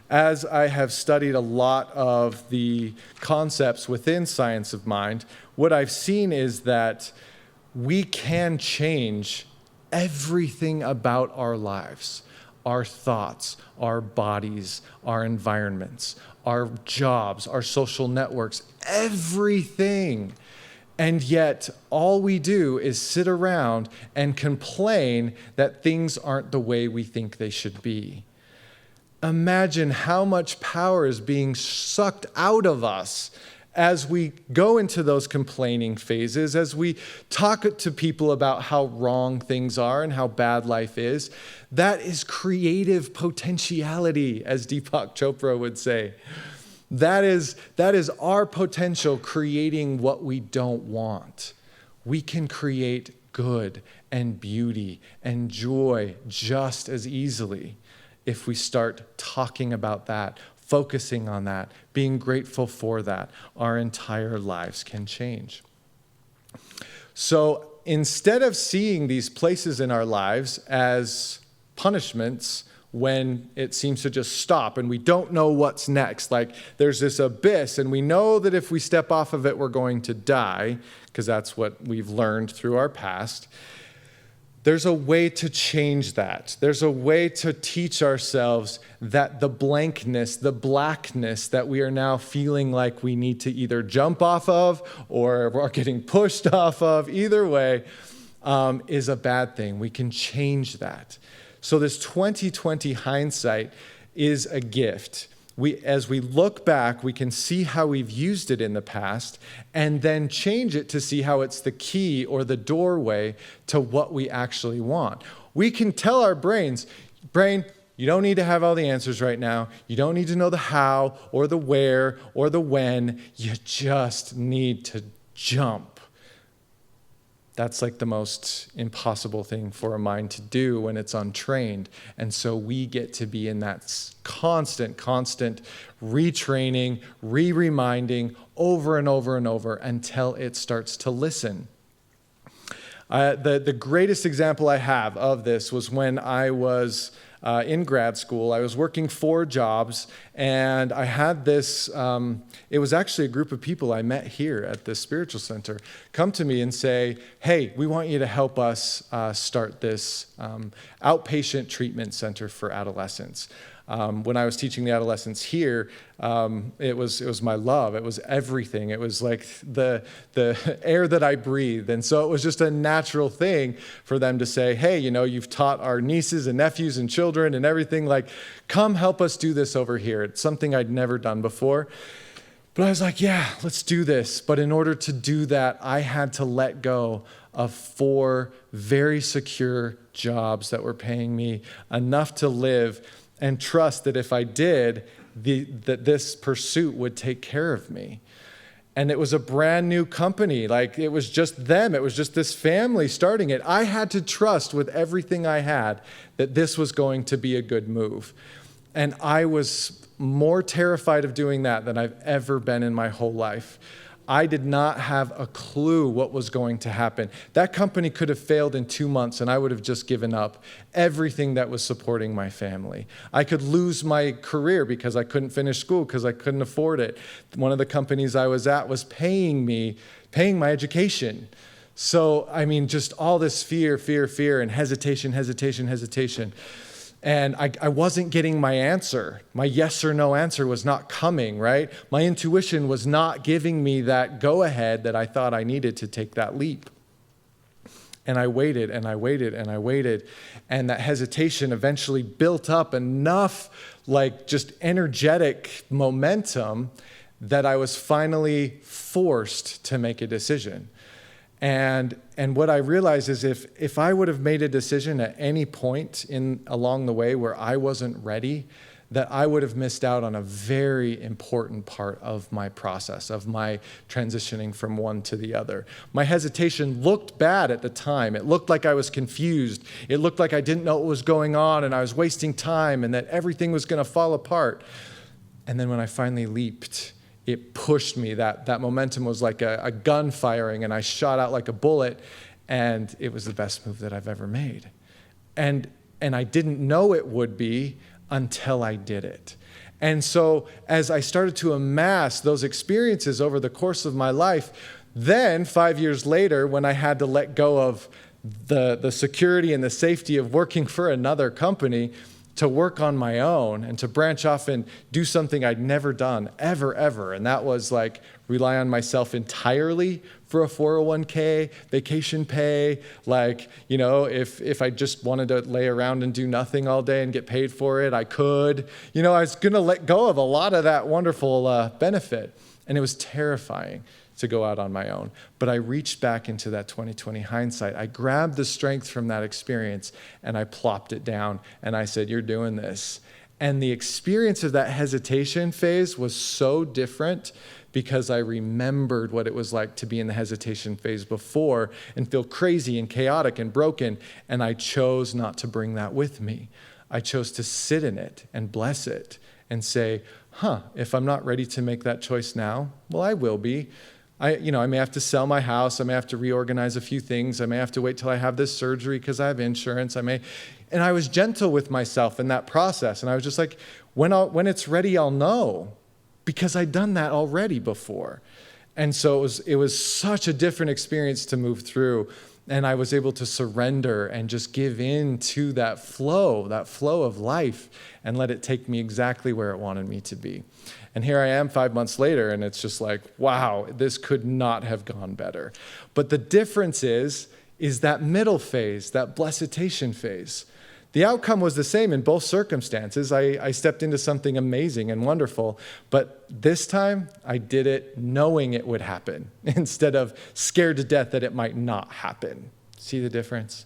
As I have studied a lot of the concepts within Science of Mind, what I've seen is that we can change everything about our lives. our thoughts, our bodies, our environments, our jobs, our social networks, everything. And yet, all we do is sit around and complain that things aren't the way we think they should be. Imagine how much power is being sucked out of us as we go into those complaining phases, as we talk to people about how wrong things are and how bad life is. That is creative potentiality, as Deepak Chopra would say. That is our potential creating what we don't want. We can create good and beauty and joy just as easily if we start talking about that, focusing on that, being grateful for that. Our entire lives can change. So instead of seeing these places in our lives as punishments, when it seems to just stop and we don't know what's next. Like there's this abyss and we know that if we step off of it, we're going to die, because that's what we've learned through our past. There's a way to change that. There's a way to teach ourselves that the blankness, the blackness that we are now feeling like we need to either jump off of or are getting pushed off of, either way, is a bad thing. We can change that. So this 2020 hindsight is a gift. As we look back, we can see how we've used it in the past and then change it to see how it's the key or the doorway to what we actually want. We can tell our brain, you don't need to have all the answers right now. You don't need to know the how or the where or the when. You just need to jump. That's like the most impossible thing for a mind to do when it's untrained. And so we get to be in that constant retraining, reminding over and over and over until it starts to listen. The greatest example I have of this was when I was in grad school. I was working 4 jobs, and I had this, it was actually a group of people I met here at the Spiritual Center, come to me and say, hey, we want you to help us start this outpatient treatment center for adolescents. When I was teaching the adolescents here, it was my love. It was everything. It was like the air that I breathed. And so it was just a natural thing for them to say, hey, you've taught our nieces and nephews and children and everything, like, come help us do this over here. It's something I'd never done before. But I was like, yeah, let's do this. But in order to do that, I had to let go of 4 very secure jobs that were paying me enough to live and trust that if I did, that this pursuit would take care of me. And it was a brand new company. Like, it was just them. It was just this family starting it. I had to trust with everything I had that this was going to be a good move. And I was more terrified of doing that than I've ever been in my whole life. I did not have a clue what was going to happen. That company could have failed in 2 months and I would have just given up everything that was supporting my family. I could lose my career because I couldn't finish school because I couldn't afford it. One of the companies I was at was paying my education. So, just all this fear, and hesitation. And I wasn't getting my answer. My yes or no answer was not coming, right? My intuition was not giving me that go-ahead that I thought I needed to take that leap. And I waited. And that hesitation eventually built up enough, just energetic momentum that I was finally forced to make a decision. And what I realized is if I would have made a decision at any point along the way where I wasn't ready, that I would have missed out on a very important part of my process, of my transitioning from one to the other. My hesitation looked bad at the time. It looked like I was confused. It looked like I didn't know what was going on and I was wasting time and that everything was going to fall apart. And then when I finally leaped, it pushed me. That momentum was like a gun firing, and I shot out like a bullet, and it was the best move that I've ever made. And I didn't know it would be until I did it. And so as I started to amass those experiences over the course of my life, then 5 years later, when I had to let go of the security and the safety of working for another company to work on my own and to branch off and do something I'd never done ever. And that was like rely on myself entirely for a 401k, vacation pay. Like, if I just wanted to lay around and do nothing all day and get paid for it, I could. I was going to let go of a lot of that wonderful benefit. And it was terrifying to go out on my own. But I reached back into that 2020 hindsight. I grabbed the strength from that experience and I plopped it down and I said, you're doing this. And the experience of that hesitation phase was so different because I remembered what it was like to be in the hesitation phase before and feel crazy and chaotic and broken. And I chose not to bring that with me. I chose to sit in it and bless it and say, if I'm not ready to make that choice now, well, I will be. I may have to sell my house. I may have to reorganize a few things. I may have to wait till I have this surgery because I have insurance. And I was gentle with myself in that process. And I was just like, when it's ready, I'll know, because I'd done that already before. And so it was such a different experience to move through. And I was able to surrender and just give in to that flow of life, and let it take me exactly where it wanted me to be. And here I am 5 months later, and it's just like, wow, this could not have gone better. But the difference is that middle phase, that bless-itation phase. The outcome was the same in both circumstances. I stepped into something amazing and wonderful, but this time I did it knowing it would happen instead of scared to death that it might not happen. See the difference?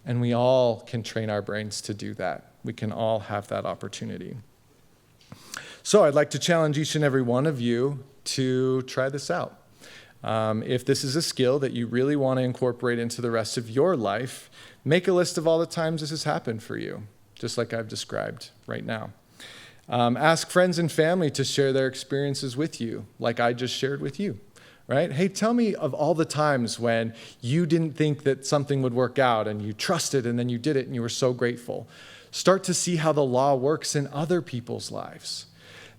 And we all can train our brains to do that. We can all have that opportunity. So I'd like to challenge each and every one of you to try this out. If this is a skill that you really want to incorporate into the rest of your life, make a list of all the times this has happened for you, just like I've described right now. Ask friends and family to share their experiences with you, like I just shared with you, right? Hey, tell me of all the times when you didn't think that something would work out and you trusted and then you did it and you were so grateful. Start to see how the law works in other people's lives.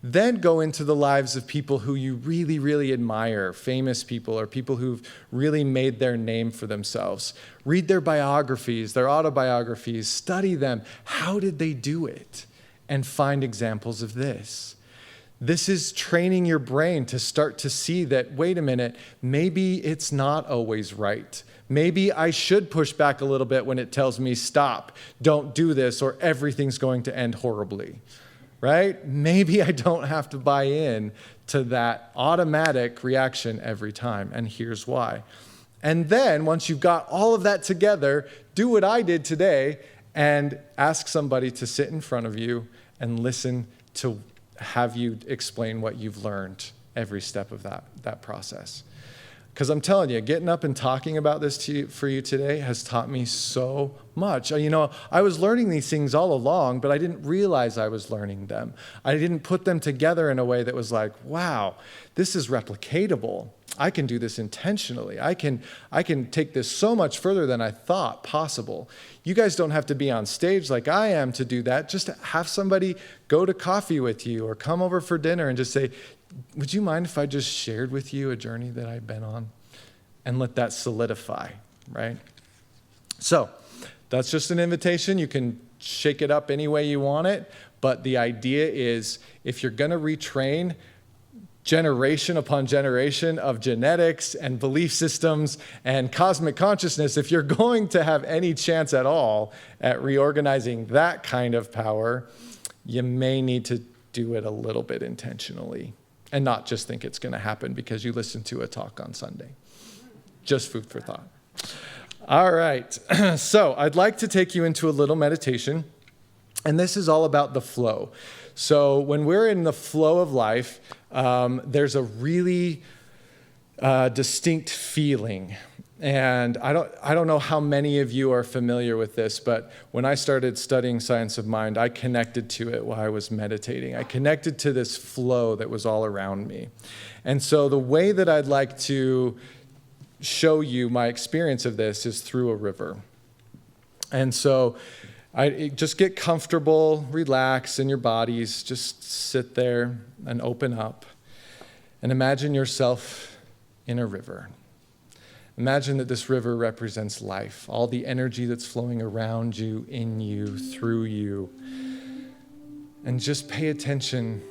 Then go into the lives of people who you really, really admire, famous people or people who've really made their name for themselves. Read their biographies, their autobiographies, study them. How did they do it? And find examples of this. This is training your brain to start to see that, wait a minute, maybe it's not always right. Maybe I should push back a little bit when it tells me stop, don't do this, or everything's going to end horribly. Right? Maybe I don't have to buy in to that automatic reaction every time. And here's why. And then once you've got all of that together, do what I did today and ask somebody to sit in front of you and listen to have you explain what you've learned every step of that process. Because I'm telling you, getting up and talking about this for you today has taught me so much. I was learning these things all along, but I didn't realize I was learning them. I didn't put them together in a way that was like, wow, this is replicatable. I can do this intentionally. I can take this so much further than I thought possible. You guys don't have to be on stage like I am to do that. Just have somebody go to coffee with you or come over for dinner and just say, would you mind if I just shared with you a journey that I've been on? And let that solidify, right? So that's just an invitation. You can shake it up any way you want it. But the idea is, if you're going to retrain generation upon generation of genetics and belief systems and cosmic consciousness, if you're going to have any chance at all at reorganizing that kind of power, you may need to do it a little bit intentionally. And not just think it's going to happen because you listened to a talk on Sunday. Just food for thought. All right. So I'd like to take you into a little meditation. And this is all about the flow. So when we're in the flow of life, there's a really distinct feeling. And I don't know how many of you are familiar with this, but when I started studying science of mind, I connected to it while I was meditating. I connected to this flow that was all around me. And so the way that I'd like to show you my experience of this is through a river. And so just get comfortable, relax in your bodies, just sit there and open up and imagine yourself in a river. Imagine that this river represents life, all the energy that's flowing around you, in you, through you. and just pay attention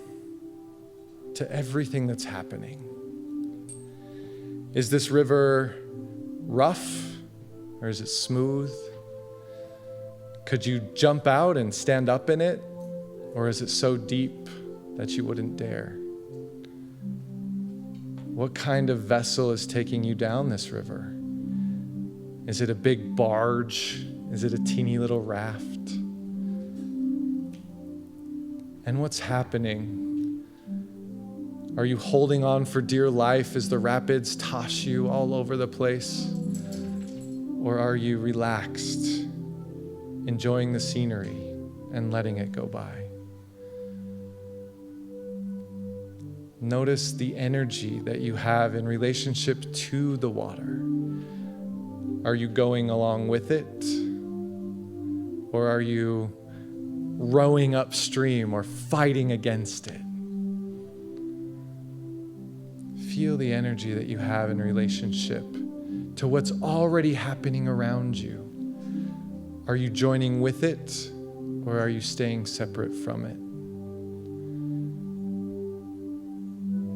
to everything that's happening. Is this river rough or is it smooth? Could you jump out and stand up in it, or is it so deep that you wouldn't dare? What kind of vessel is taking you down this river? Is it a big barge? Is it a teeny little raft? And what's happening? Are you holding on for dear life as the rapids toss you all over the place? Or are you relaxed, enjoying the scenery and letting it go by? Notice the energy that you have in relationship to the water. Are you going along with it? Or are you rowing upstream or fighting against it? Feel the energy that you have in relationship to what's already happening around you. Are you joining with it, or are you staying separate from it?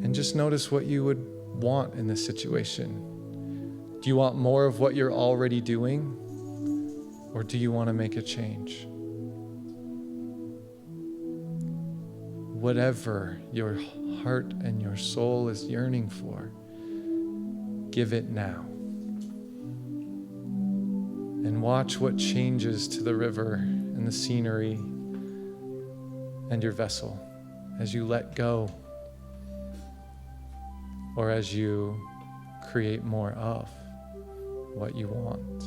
And just notice what you would want in this situation. Do you want more of what you're already doing, or do you want to make a change? Whatever your heart and your soul is yearning for, give it now. And watch what changes to the river and the scenery and your vessel as you let go, or as you create more of what you want.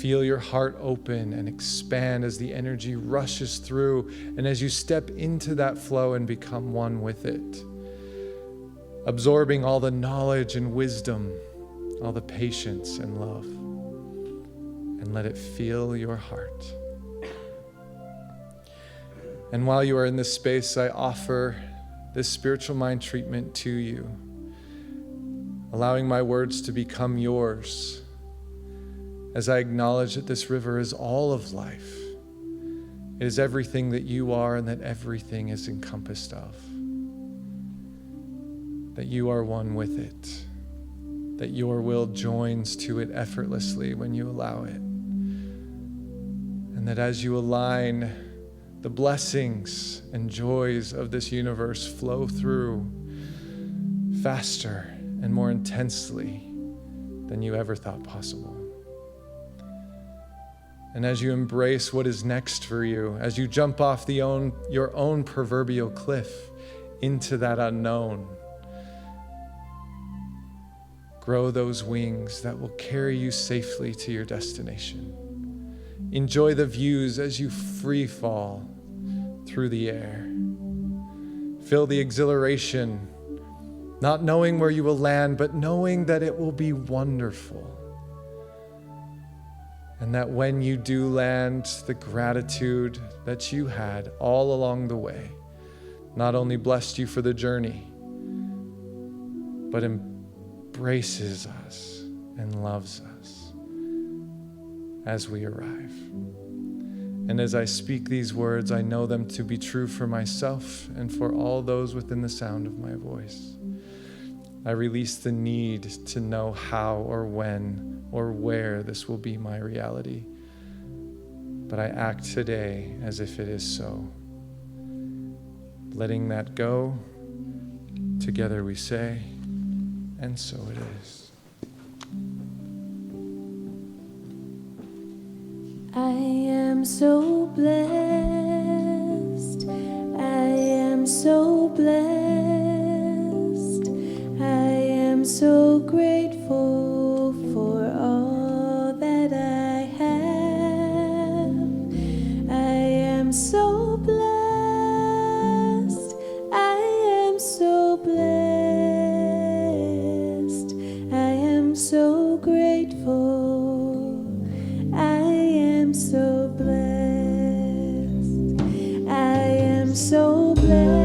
Feel your heart open and expand as the energy rushes through, and as you step into that flow and become one with it, absorbing all the knowledge and wisdom, all the patience and love, and let it fill your heart. And while you are in this space, I offer this spiritual mind treatment to you, allowing my words to become yours as I acknowledge that this river is all of life. It is everything that you are and that everything is encompassed of. That you are one with it. That your will joins to it effortlessly when you allow it. And that as you align, the blessings and joys of this universe flow through faster and more intensely than you ever thought possible. And as you embrace what is next for you, as you jump off your own proverbial cliff into that unknown, grow those wings that will carry you safely to your destination. Enjoy the views as you free fall through the air. Feel the exhilaration, not knowing where you will land, but knowing that it will be wonderful. And that when you do land, the gratitude that you had all along the way not only blessed you for the journey, but embraces us and loves us as we arrive. And as I speak these words, I know them to be true for myself and for all those within the sound of my voice. I release the need to know how or when or where this will be my reality. But I act today as if it is so. Letting that go, together we say, and so it is. I am so blessed. I am so blessed. I am so grateful for all that I have. I am so blessed. I am so blessed. I am so grateful. I am so blessed. I am so blessed.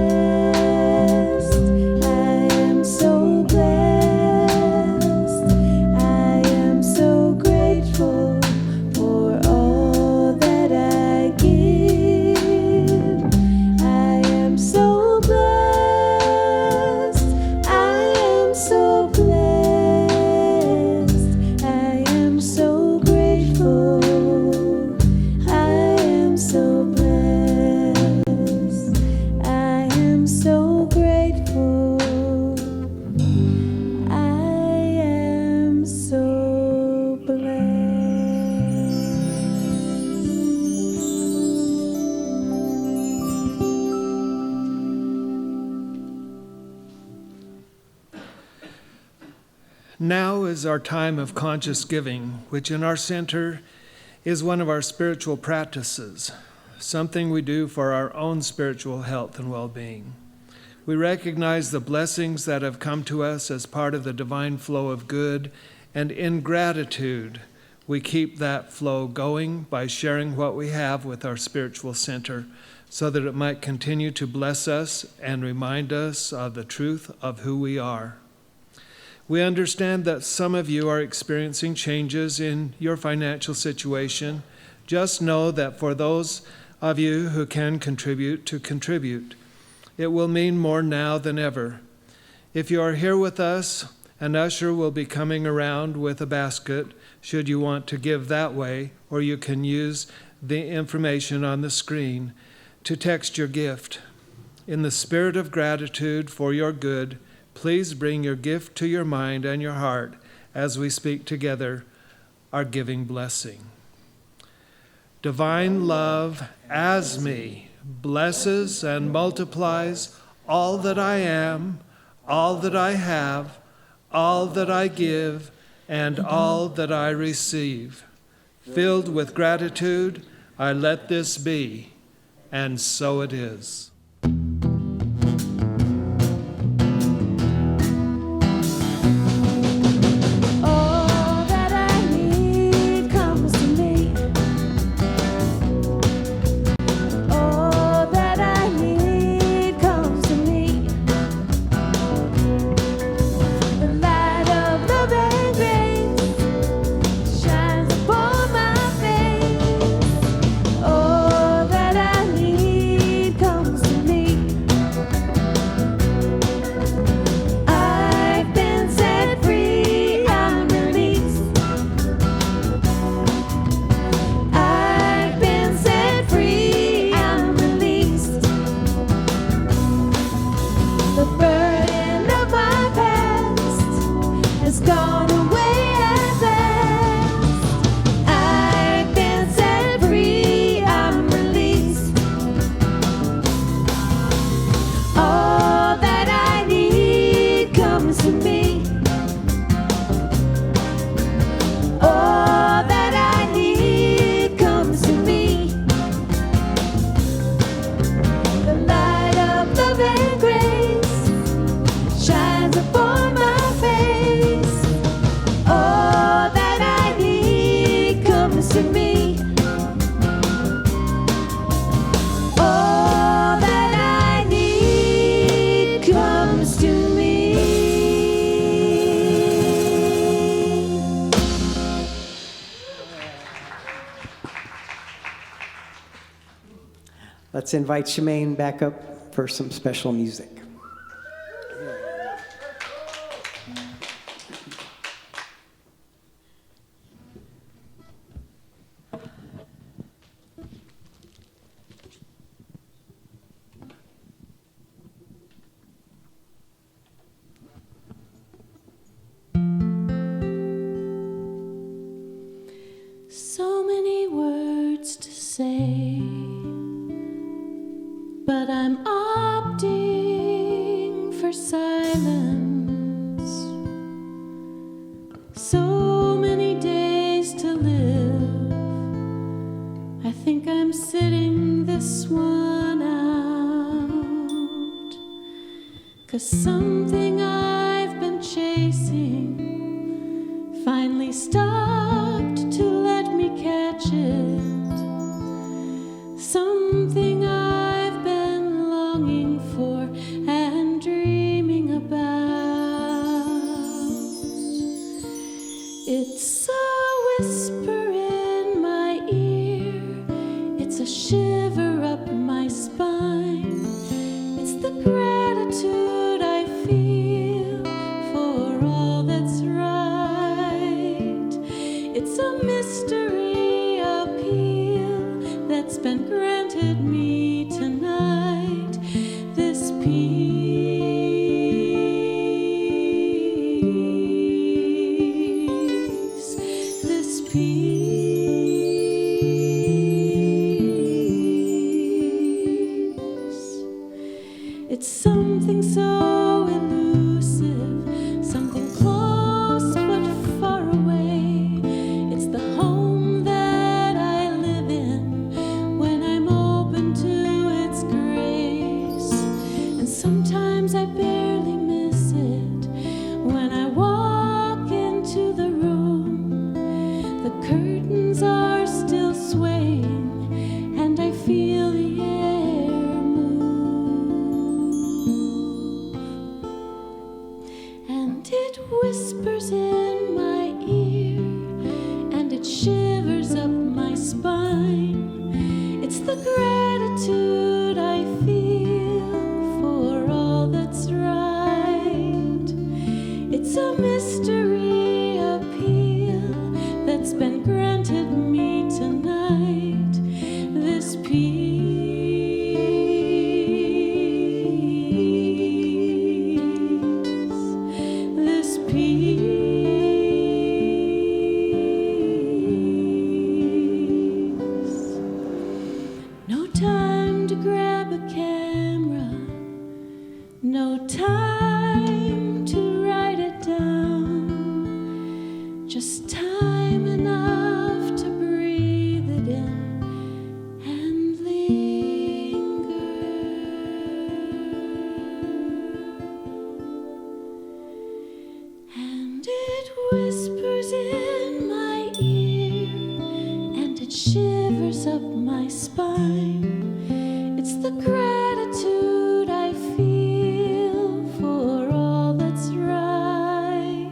Grateful for all that I give. Now is our time of conscious giving, which in our center is one of our spiritual practices, something we do for our own spiritual health and well-being. We recognize the blessings that have come to us as part of the divine flow of good, and in gratitude, we keep that flow going by sharing what we have with our spiritual center so that it might continue to bless us and remind us of the truth of who we are. We understand that some of you are experiencing changes in your financial situation. Just know that for those of you who can contribute, to contribute. It will mean more now than ever. If you are here with us, an usher will be coming around with a basket should you want to give that way, or you can use the information on the screen to text your gift. In the spirit of gratitude for your good, please bring your gift to your mind and your heart as we speak together our giving blessing. Divine love as me blesses and multiplies all that I am, all that I have, all that I give, and all that I receive. Filled with gratitude, I let this be, and so it is. Let's invite Shemaine back up for some special music. So many words to say, but I'm opting for silence. So many days to live, I think I'm sitting this one out. 'Cause something I've been chasing finally stopped to let me catch it. Something I've been longing for and dreaming about. It's a whisper in my ear, it's a shiver up my spine. It's the gratitude I feel for all that's right. It's a mystery appeal that's been granted me tonight. This peace, this peace. It's something so elusive, something close this peace. No time to grab a camera, no time to write it down, just time enough to breathe it in and linger. And it whispers in my ear, and it shivers up my spine. It's the gratitude I feel for all that's right.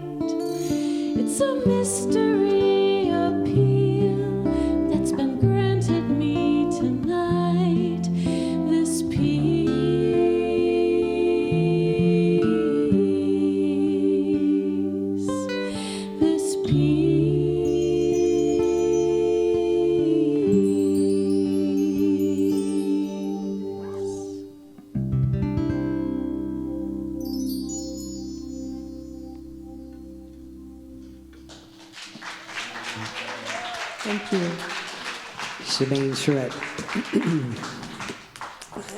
It's a mystery appeal that's been granted me tonight. This peace, this peace. Thank you. Shemaine Charette.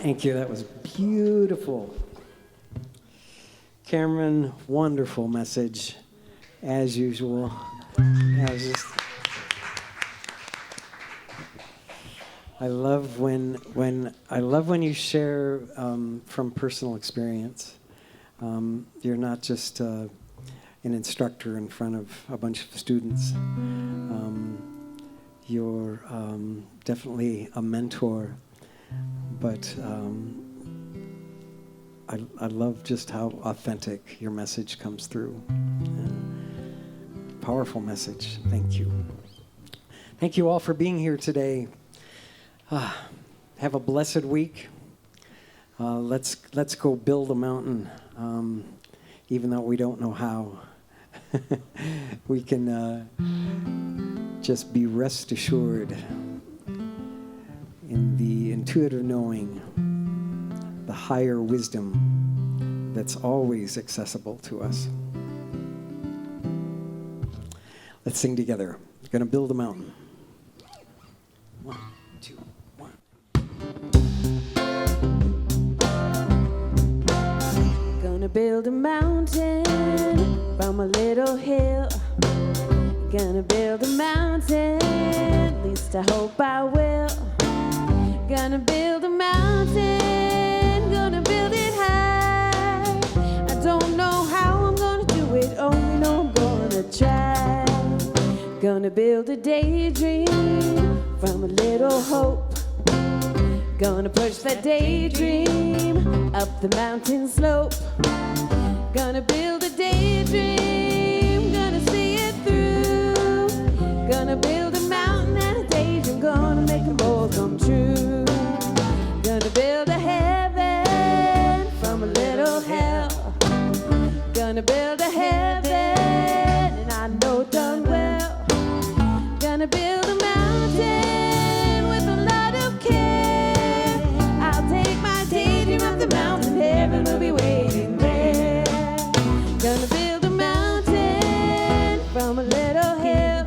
Thank you. That was beautiful. Cameron, wonderful message, as usual. I love when you share from personal experience. You're not just an instructor in front of a bunch of students. You're definitely a mentor, but I love just how authentic your message comes through. Powerful message. Thank you. Thank you all for being here today. Have a blessed week. Let's go build a mountain, even though we don't know how. We can just be rest assured in the intuitive knowing, the higher wisdom that's always accessible to us. Let's sing together. We're going to build a mountain. 1, 2, 1. Gonna build a mountain from a little hill. Gonna build a mountain, at least I hope I will. Gonna build a mountain, gonna build it high. I don't know how I'm gonna do it, only know I'm gonna try. Gonna build a daydream from a little hope. Gonna push that daydream up the mountain slope. Gonna build a daydream, gonna see it through. Gonna build a mountain and a daydream, gonna make them both come true. Gonna build a heaven from a little hell. Gonna build a heaven, and I know done well. Gonna build a mountain with a lot of care. I'll take my daydream up the mountain, heaven will be waiting there. Gonna build a mountain from a little hill.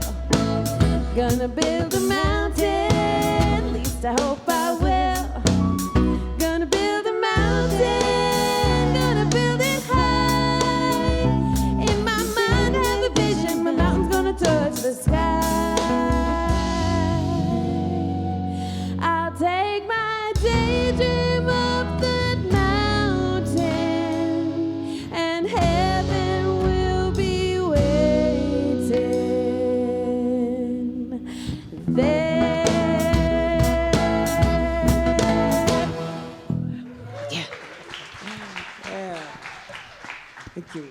Gonna build a mountain, at least I hope I will. Gonna build a mountain, gonna build it high. In my mind I have a vision, my mountain's gonna touch the sky. I'll take my daydream up that mountain, and heaven will be waiting there. Yeah. Thank you.